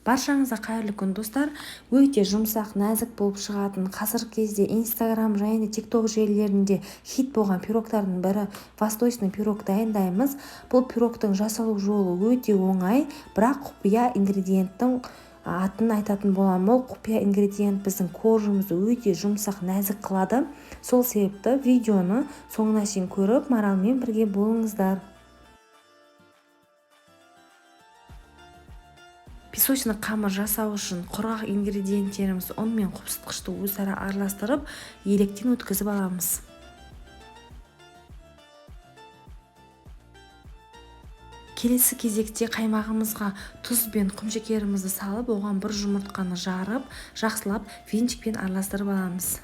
Баршаңызға қайырлы күн достар. Өте жұмсақ, нәзік болып шығатын қазіргі кезде Instagram және TikTok желілерінде хит болған пирогтардың бірі восточный пирог дайындаймыз. Бұл пирогтың жасалу жолы өте оңай, бірақ құпия ингредиенттің атын айтатын боламын. Ол құпия ингредиент біздің кожамызды өте жұмсақ, нәзік қылады. Сол себепті видеоны соңына шейін көріп, Маралмен бірге болыңыздар. Песочный қамыр жасау үшін құрғақ ингредиенттеріміз ұн мен қопсытқышты өзара араластырып, електен өткізіп аламыз. Келесі кезекте қаймағымызға тұз бен құмшекерімізді салып, оған бір жұмыртқаны жарып, жақсылап венчикпен араластырып аламыз.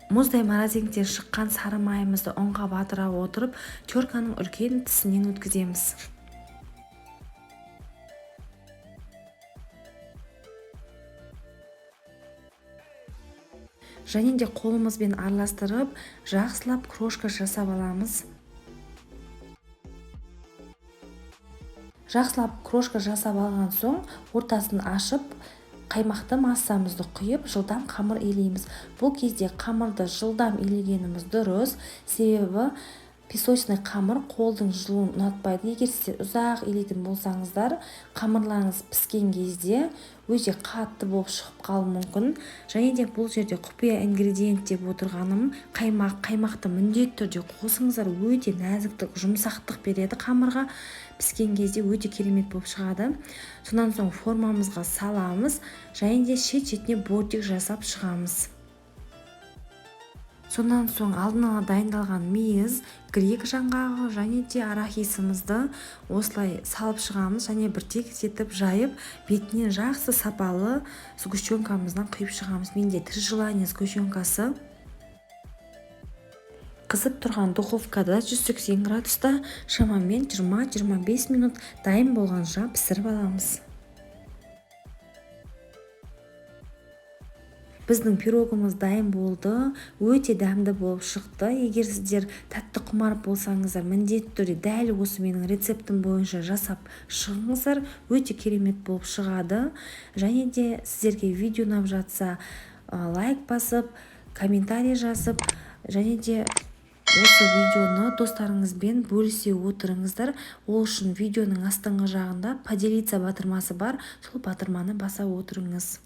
Мұздай морозилктен шыққан сары майымызды ұнға батыра отырып, терканың үлкен тісінен өткіземіз. Және де қолымызбен араластырып, жақсылап крошка жасап аламыз. Жақсылап крошка жасап алған соң, ортасын ашып, қаймақты массамызды құйып, жылдам қамыр илейміз. Бұл кезде қамырды жылдам илегеніміз дұрыс, себебі песочный қамыр қолдың жылуын ұнатпайды. Егер сіздер ұзақ илейтін болсаңыздар, қамырларыңыз піскен кезде өте қатты болып шығып қалуы мүмкін. Және де бұл жерде құпия ингредиент деп отырғаным қаймақты міндетті түрде қосыңыздар, өте нәзіктік, жұмсақтық береді қамырға. Піскен кезде өте керемет болып шығады. Сонан соң формамызға саламыз, және де шет-шетіне бортик жасап шығамыз. Сонан соң алдын ала дайындалған мейіз, грек жаңғағы және де арахисымызды осылай салып шығамыз, және бір тегіс етіп жайып, бетінен жақсы сапалы сгущенкамыздан құйып шығамыз. Менде 3 желание сгущенкасы. Қызып тұрған духовкада 180 градуста шамамен 20-25 минут дайын болғанша пісіріп аламыз. Біздің пирогымыз дайын болды, өте дәмді болып шықты. Егер сіздер тәтті құмар болсаңыздар, міндетті түрде дәл осы менің рецептім бойынша жасап шығыңыздар, өте керемет болып шығады. Және де сіздерге видео ұнап жатса, лайк басып, комментарий жазып, және де осы видеоны достарыңызбен бөлісе отырыңыздар. Ол үшін видеоның астыңғы жағында поделиться батырмасы бар, сол батырманы баса отырыңыз.